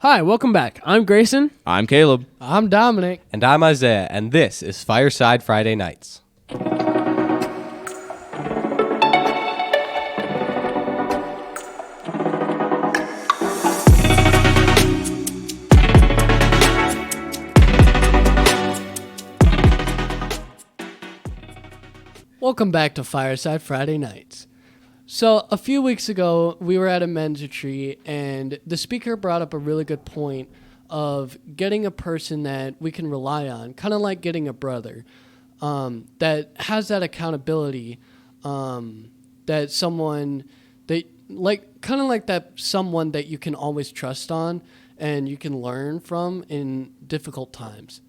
Hi, welcome back. I'm Grayson. I'm Caleb. I'm Dominic. And I'm Isaiah, and this is Fireside Friday Nights. Welcome back to Fireside Friday Nights. So, a few weeks ago, we were at a men's retreat, and the speaker brought up a really good point of getting a person that we can rely on, kind of like getting a brother that has that accountability, that someone that kind of like that someone that you can always trust on and you can learn from in difficult times.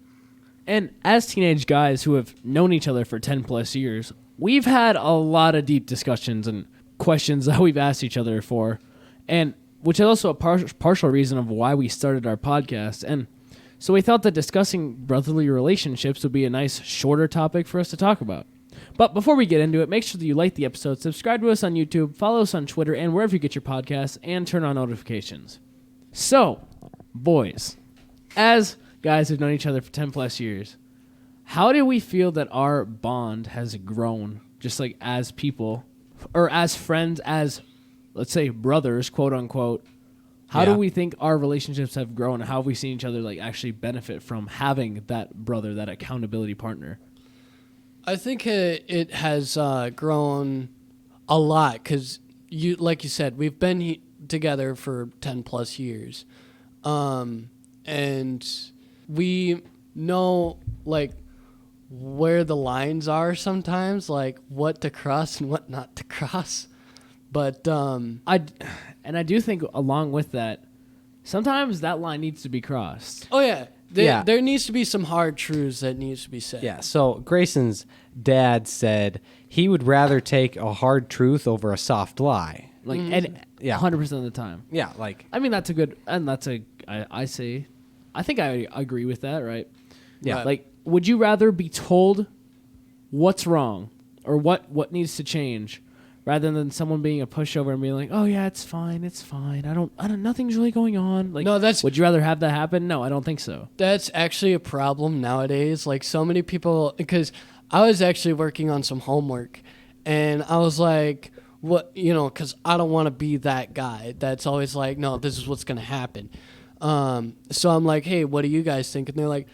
And as teenage guys who have known each other for 10 plus years, we've had a lot of deep discussions and questions that we've asked each other for, and which is also a partial reason of why we started our podcast. And so we thought that discussing brotherly relationships would be a nice shorter topic for us to talk about. But before we get into it, make sure that you like the episode, subscribe to us on YouTube, follow us on Twitter, and wherever you get your podcasts, and turn on notifications. So, boys, as guys who've known each other for 10 plus years, how do we feel that our bond has grown, just like as people, or as friends, as, let's say, brothers, quote unquote? How do we think our relationships have grown? How have we seen each other like actually benefit from having that brother, that accountability partner? I think it has grown a lot because, like you said, we've been together for 10 plus years. And we know, like, where the lines are sometimes, like what to cross and what not to cross. But I do think along with that, sometimes that line needs to be crossed. oh yeah, there needs to be some hard truths that needs to be said. Yeah, so Grayson's dad said he would rather take a hard truth over a soft lie. Like, and 100% of the time. Yeah, like... I mean, that's a good, and that's a, I think I agree with that, right? Yeah. Right. Like, would you rather be told what's wrong or what needs to change rather than someone being a pushover and being like, oh yeah, it's fine. I don't, nothing's really going on. Like, No, would you rather have that happen? No, I don't think so. That's actually a problem nowadays. Like, so many people, because I was actually working on some homework, and I was like, what, because I don't want to be that guy that's always like, no, this is what's going to happen. So I'm like, hey, what do you guys think? And they're like,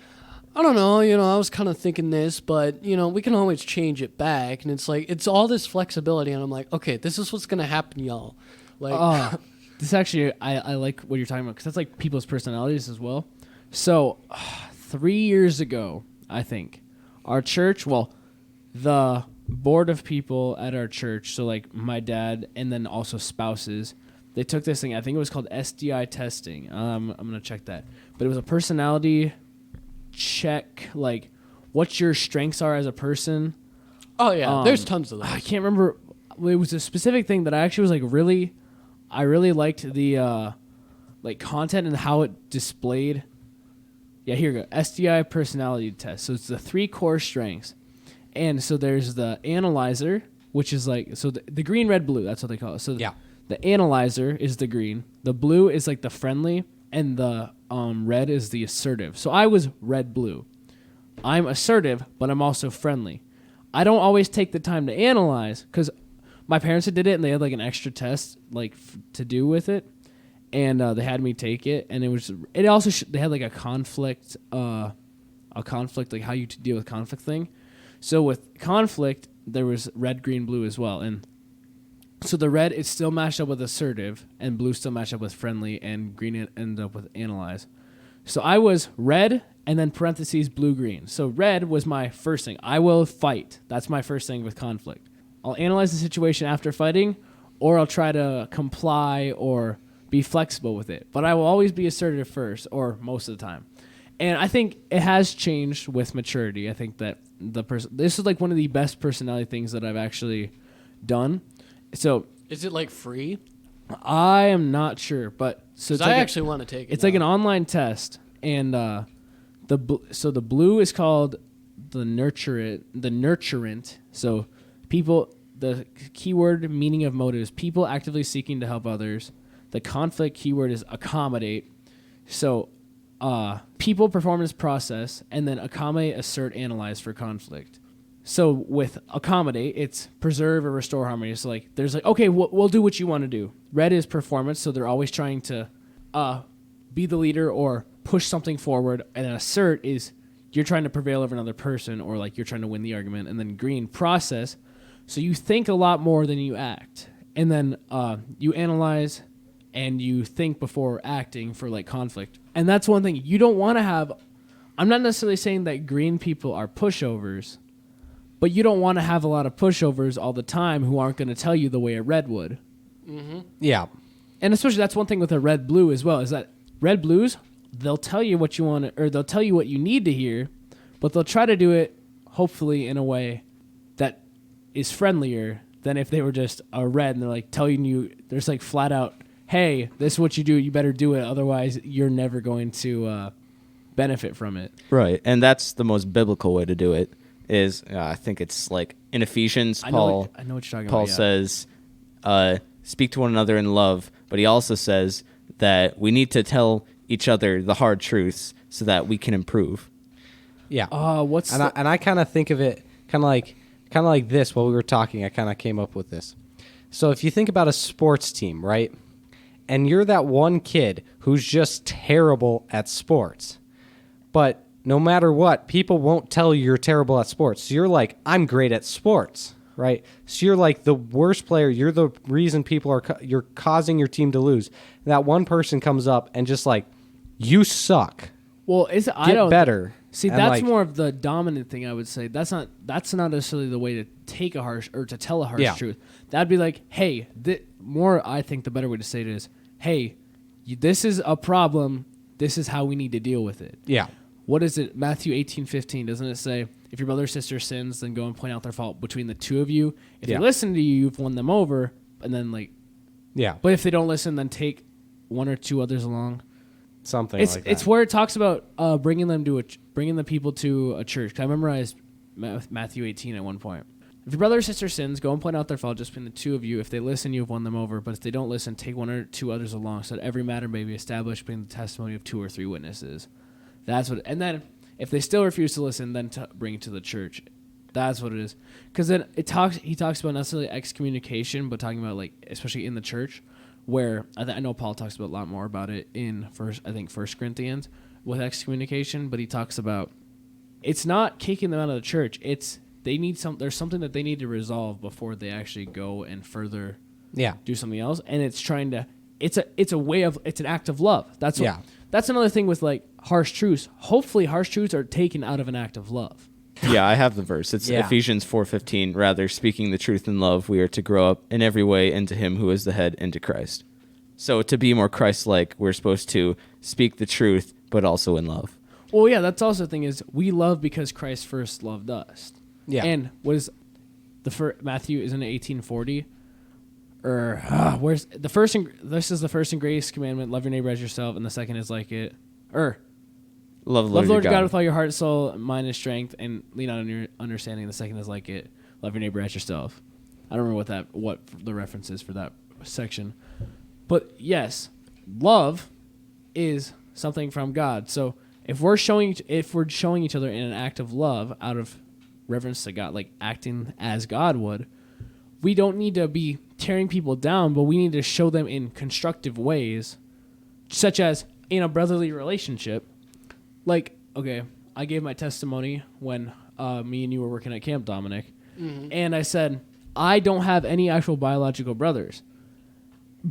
I don't know, I was kind of thinking this, but, we can always change it back. And it's like, it's all this flexibility. And I'm like, okay, this is what's going to happen, y'all. Like, This actually, I like what you're talking about because that's like people's personalities as well. So 3 years ago, I think, our church, the board of people at our church, so like my dad and then also spouses, they took this thing, I think it was called SDI testing. I'm going to check that. But it was a personality check, like what your strengths are as a person. oh yeah, there's tons of those. I can't remember. It was a specific thing that I actually was like I really liked the like content and how it displayed. Yeah, here we go. SDI personality test. So it's the 3 core strengths. And so there's the analyzer, which is like, so the green, red, blue, that's what they call it. So Yeah. The analyzer is the green. The blue is like the friendly, and the red is the assertive. So I was red, blue. I'm assertive, but I'm also friendly. I don't always take the time to analyze because my parents did it and they had like an extra test like to do with it, and they had me take it, and it also they had like a conflict like how you deal with conflict thing. So with conflict there was red, green, blue as well, and so the red is still matched up with assertive, and blue still matched up with friendly, and green ended up with analyze. So I was red, and then parentheses blue, green. So red was my first thing. I will fight. That's my first thing with conflict. I'll analyze the situation after fighting, or I'll try to comply or be flexible with it. But I will always be assertive first, or most of the time. And I think it has changed with maturity. I think that this is like one of the best personality things that I've actually done. So Is it like free? I am not sure, but so Because I actually want to take it. it's like an online test, and the blue is called the nurturant. So people, the keyword meaning of motive is people actively seeking to help others. The conflict keyword is accommodate. So, people, performance, process, and then accommodate, assert, analyze for conflict. So with accommodate, it's preserve or restore harmony. So like, there's like, okay, we'll do what you want to do. Red is performance, so they're always trying to be the leader or push something forward. And then assert is you're trying to prevail over another person or like you're trying to win the argument. And then green, process, so you think a lot more than you act. And then you analyze and you think before acting for like conflict. And that's one thing you don't want to have. I'm not necessarily saying that green people are pushovers, but you don't want to have a lot of pushovers all the time who aren't going to tell you the way a red would. Mm-hmm. Yeah. And especially that's one thing with a red blue as well, is that red blues, they'll tell you what you want or they'll tell you what you need to hear, but they'll try to do it hopefully in a way that is friendlier than if they were just a red and they're like telling you, there's like flat out, hey, this is what you do, you better do it, otherwise you're never going to benefit from it. Right, and that's the most biblical way to do it. Is I think it's like in Ephesians, I know what you're talking Paul about. says, speak to one another in love, but he also says that we need to tell each other the hard truths so that we can improve. Yeah. And I kind of think of it kind of like this while we were talking. I kind of came up with this. So if you think about a sports team, right? And you're that one kid who's just terrible at sports. But no matter what, people won't tell you you're terrible at sports. So you're like, I'm great at sports, right? So you're like the worst player. You're the reason people are, you're causing your team to lose. That one person comes up and just like, you suck. well, I don't better. See, And, that's like, more of the dominant thing I would say. That's not necessarily the way to take a harsh or to tell a harsh Yeah. truth. That'd be like, hey, more. I think the better way to say it is, hey, this is a problem. This is how we need to deal with it. Yeah. What is it? Matthew 18:15. Doesn't it say, if your brother or sister sins, then go and point out their fault between the two of you? If Yeah. they listen to you, you've won them over. And then like, Yeah. but if they don't listen, then take one or two others along. Something It's like that. it's where it talks about bringing the people to a church. 'Cause I memorized Matthew 18 at one point. If your brother or sister sins, go and point out their fault just between the two of you. If they listen, you have won them over. But if they don't listen, take one or two others along, so that every matter may be established between the testimony of 2 or 3 witnesses. That's what. And then if they still refuse to listen, then bring it to the church. That's what it is. Because then he talks about not necessarily excommunication, but talking about like especially in the church, where I know Paul talks about a lot more about it in First Corinthians with excommunication, but he talks about it's not kicking them out of the church. It's there's something that they need to resolve before they actually go and further Yeah. do something else, and it's an act of love. That's Yeah. That's another thing with like harsh truths. Hopefully, harsh truths are taken out of an act of love. Yeah, I have the verse. It's Yeah. Ephesians 4:15. Rather, speaking the truth in love, we are to grow up in every way into him who is the head, into Christ. So to be more Christ-like, we're supposed to speak the truth, but also in love. Well, yeah, that's also the thing is we love because Christ first loved us. Yeah. And what is the first Matthew? Isn't it 18:40? Or where's the first? This is the first and greatest commandment: love your neighbor as yourself, and the second is like it. Love Love your Lord your God with all your heart, soul, mind, and strength, and lean on your understanding. The second is like it: love your neighbor as yourself. I don't remember what the reference is for that section, but yes, love is something from God. So if we're showing each other in an act of love out of reverence to God, like acting as God would, we don't need to be tearing people down, but we need to show them in constructive ways, such as in a brotherly relationship. Like, okay, I gave my testimony when me and you were working at camp, Dominic, and I said, I don't have any actual biological brothers,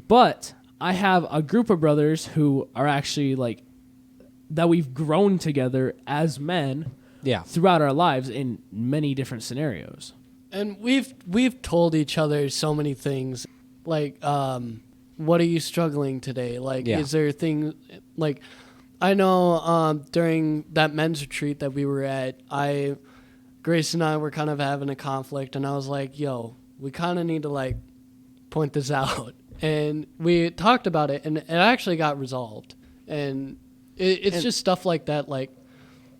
but I have a group of brothers who are actually like, that we've grown together as men Yeah. throughout our lives in many different scenarios. And we've told each other so many things, like, what are you struggling today? Like, Yeah. is there things like, I know during that men's retreat that we were at, Grace and I were kind of having a conflict, and I was like, yo, we kind of need to like point this out. And we talked about it, and it actually got resolved. And it's just stuff like that. Like,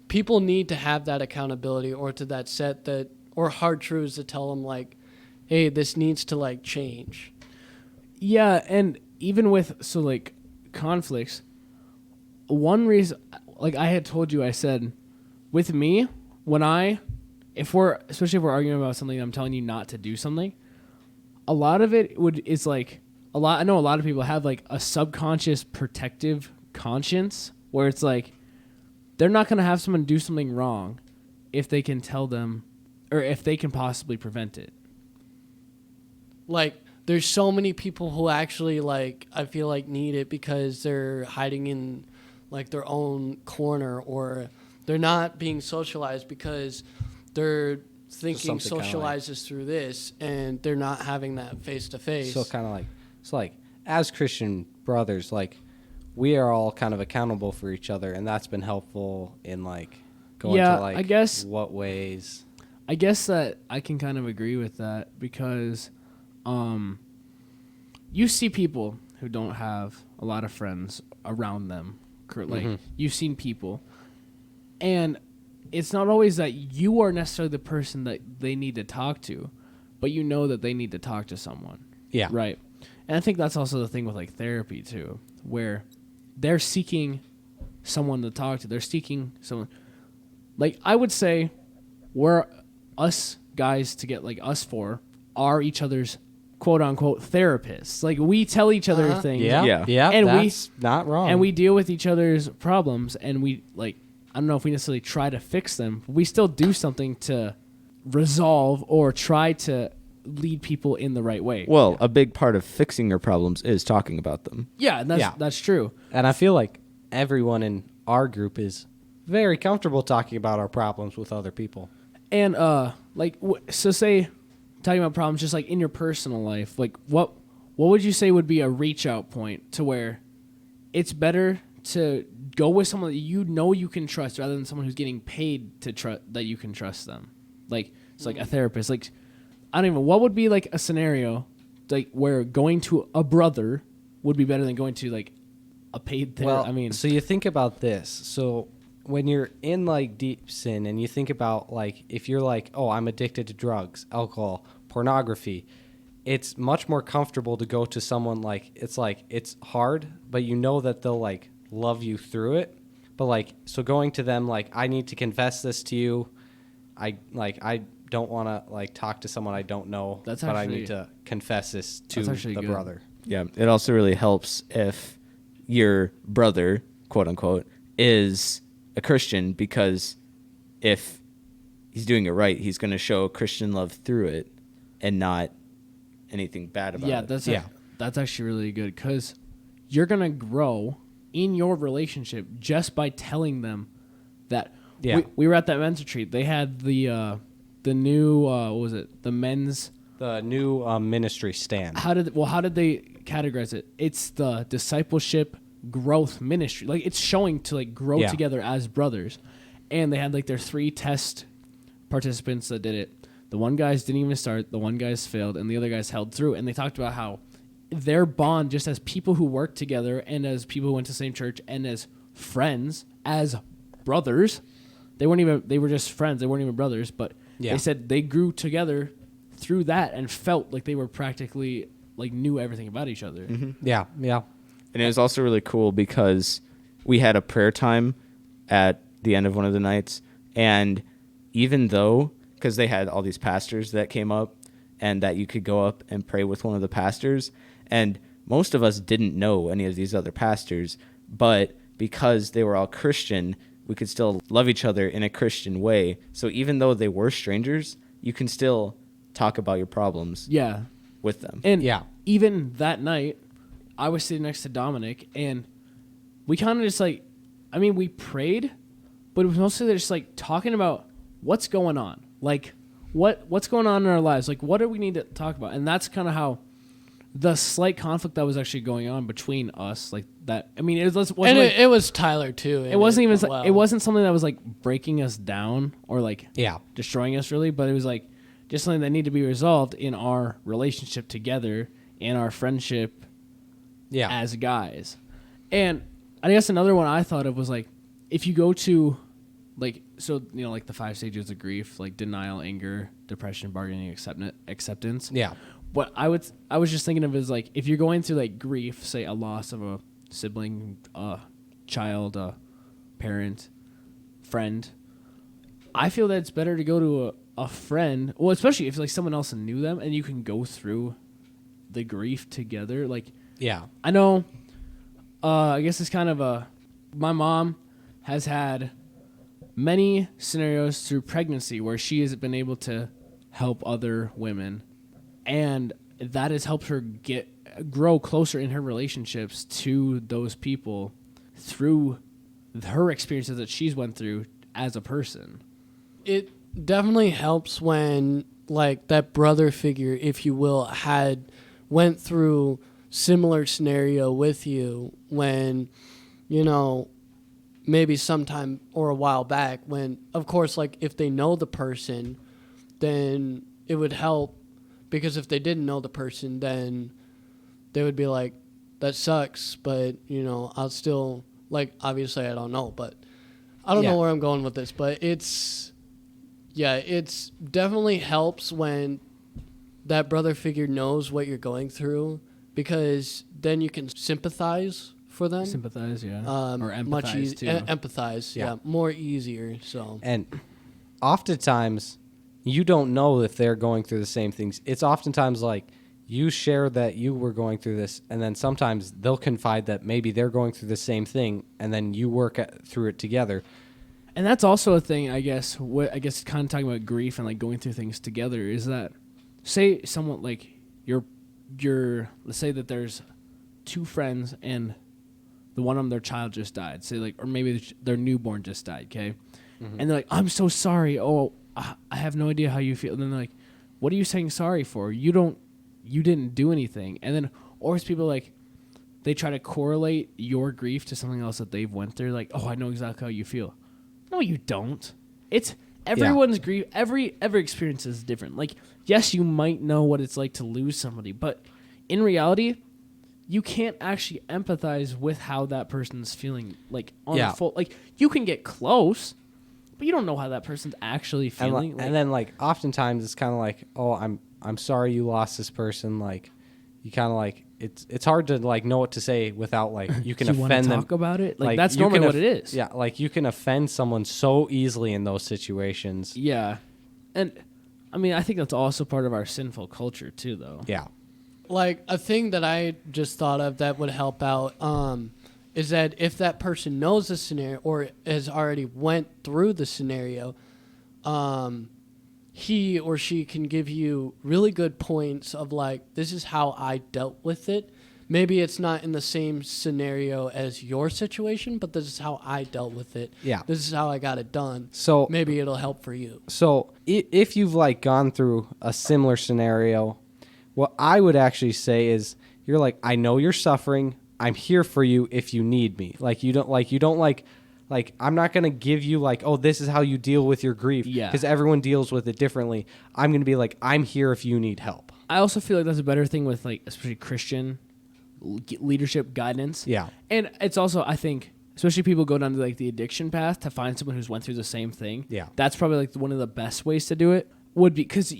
people need to have that accountability or to that set that, or hard truths to tell them like, hey, this needs to like change. Yeah, and even with like conflicts, one reason, like I had told you, I said, with me, especially if we're arguing about something, I'm telling you not to do something. A lot of it is like I know a lot of people have like a subconscious protective conscience where it's like they're not going to have someone do something wrong if they can tell them or if they can possibly prevent it. Like, there's so many people who actually, like, I feel like need it because they're hiding in, like, their own corner, or they're not being socialized because they're thinking something kinda socialize is through this, and they're not having that face-to-face. So kind of like, it's like, as Christian brothers, like, we are all kind of accountable for each other, and that's been helpful in, like, going Yeah, to, like, I guess- what ways. I guess that I can kind of agree with that because you see people who don't have a lot of friends around them. Like, you've seen people, and it's not always that you are necessarily the person that they need to talk to, but you know that they need to talk to someone. Yeah. Right. And I think that's also the thing with like therapy too, where they're seeking someone to talk to. They're seeking someone. Like, I would say we're us guys to get like us four are each other's quote unquote therapists. Like, we tell each other things. Yeah. Yeah. Yeah. And that's not wrong. And we deal with each other's problems, and we like, I don't know if we necessarily try to fix them, but we still do something to resolve or try to lead people in the right way. Well, a big part of fixing your problems is talking about them. Yeah, and that's true. And I feel like everyone in our group is very comfortable talking about our problems with other people. And so say talking about problems just like in your personal life, like what would you say would be a reach out point to where it's better to go with someone that you know you can trust rather than someone who's getting paid to trust that you can trust them? Like, it's like a therapist. Like, I don't even, what would be like a scenario like where going to a brother would be better than going to like a paid therapist? Well, so you think about this. So when you're in like deep sin and you think about like if you're like, oh, I'm addicted to drugs, alcohol, pornography, it's much more comfortable to go to someone like it's hard, but you know that they'll like love you through it. But like, so going to them like, I need to confess this to you. I don't want to like talk to someone I don't know, but I need to confess this to the good. brother. Yeah. It also really helps if your brother, quote unquote, is a Christian, because if he's doing it right, he's going to show Christian love through it and not anything bad about it. That's actually really good, because you're gonna grow in your relationship just by telling them that. Yeah. We were at that men's retreat. They had the new what was it, the men's, The new ministry stand. how did they categorize it? It's the discipleship growth ministry. Like, it's showing to like grow Yeah. together as brothers. And they had like their 3 test participants that did it. The one guys didn't even start, the one guys failed, and the other guys held through. And they talked about how their bond, just as people who work together and as people who went to the same church and as friends, as brothers, they were just friends. They weren't even brothers, but they said they grew together through that and felt like they were practically like knew everything about each other. Yeah. Yeah. And it was also really cool because we had a prayer time at the end of one of the nights. And even though, because they had all these pastors that came up and that you could go up and pray with one of the pastors. And most of us didn't know any of these other pastors, but because they were all Christian, we could still love each other in a Christian way. So even though they were strangers, you can still talk about your problems Yeah. with them. And Yeah. even that night, I was sitting next to Dominic, and we kind of just like, I mean, we prayed, but it was mostly just like talking about what's going on, like what's going on in our lives, like what do we need to talk about, and that's kind of how the slight conflict that was actually going on between us, like that. I mean, it wasn't And like, it was Tyler too. it wasn't even well. it wasn't something that was like breaking us down or like Yeah. destroying us really, but it was like just something that needed to be resolved in our relationship together, in our friendship Yeah. as guys. And I guess another one I thought of was like, if you go to like, so, you know, like the 5 stages of grief, like denial, anger, depression, bargaining, acceptance. Yeah. What I was just thinking of is like, if you're going through like grief, say a loss of a sibling, child, parent, friend. I feel that it's better to go to a friend. Well, especially if like someone else knew them and you can go through the grief together. Like, Yeah. I know, I guess it's kind of my mom has had many scenarios through pregnancy where she has been able to help other women, and that has helped her grow closer in her relationships to those people through her experiences that she's went through as a person. It definitely helps when like that brother figure, if you will, went through similar scenario with you when, you know, maybe sometime or a while back when, of course, like if they know the person, then it would help, because if they didn't know the person, then they would be like, that sucks, but, you know, I'll still, like, obviously I don't know, but I don't know where I'm going with this, but it's definitely helps when that brother figure knows what you're going through, because then you can sympathize for them. Sympathize, yeah. Or Much empathize, too. Empathize, Yeah. more easier. So And oftentimes, you don't know if they're going through the same things. It's oftentimes like you share that you were going through this, and then sometimes they'll confide that maybe they're going through the same thing, and then you work through it together. And that's also a thing, I guess. What I guess kind of talking about grief and like going through things together is that, say someone like your let's say that there's two friends and the one of them, their child just died. Say like, or maybe their newborn just died. Okay, and they're like, I'm so sorry. Oh, I have no idea how you feel. And then they're like, what are you saying sorry for? You didn't do anything. And then, or it's people like, they try to correlate your grief to something else that they've went through. Like, oh, I know exactly how you feel. No, you don't. It's everyone's grief. Every experience is different. Like, yes, you might know what it's like to lose somebody, but in reality, you can't actually empathize with how that person's feeling. Like on a full, like you can get close, but you don't know how that person's actually feeling. And then like oftentimes it's kind of like, oh, I'm sorry you lost this person. Like, you kind of like it's hard to like know what to say without like you can Do you offend them. talk about it? Like that's you normally can what it is. Yeah, like you can offend someone so easily in those situations. Yeah, and I mean I think that's also part of our sinful culture too, though. Yeah. like a thing that I just thought of that would help out is that if that person knows the scenario or has already went through the scenario, he or she can give you really good points of like, this is how I dealt with it. Maybe it's not in the same scenario as your situation, but this is how I dealt with it. Yeah. This is how I got it done. So Maybe it'll help for you. So if you've like gone through a similar scenario, what I would actually say is you're like, I know you're suffering. I'm here for you if you need me. Like you don't I'm not going to give you like, oh, this is how you deal with your grief. Yeah. Because everyone deals with it differently. I'm going to be like, I'm here if you need help. I also feel like that's a better thing with like especially Christian leadership guidance. Yeah. And it's also, I think, especially people go down to like the addiction path to find someone who's went through the same thing. Yeah. That's probably like one of the best ways to do it would be because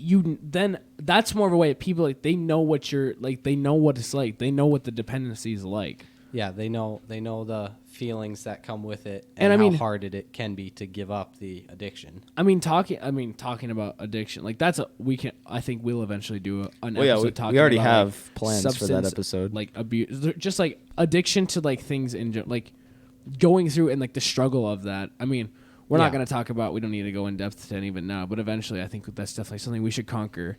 that's more of a way of people like they know what you're like, they know what it's like. They know what the dependency is like. Yeah, they know the feelings that come with it And and I how mean- hard it can be to give up the addiction. Talking about addiction, like I think we'll eventually do an Well, yeah, episode we talking already about, have like, plans for that substance, episode. like abuse, just like addiction to like things like going through and like the struggle of that. I mean, we're not Yeah. going to talk about. We don't need to go in depth to any of it now, but eventually, I think that's definitely something we should conquer.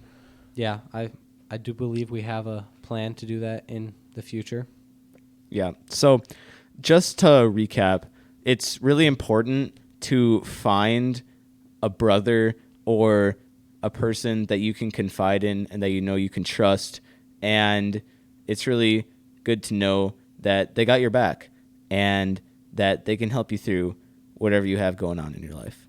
Yeah, I do believe we have a plan to do that in the future. Yeah. So just to recap, it's really important to find a brother or a person that you can confide in and that you know you can trust. And it's really good to know that they got your back and that they can help you through whatever you have going on in your life.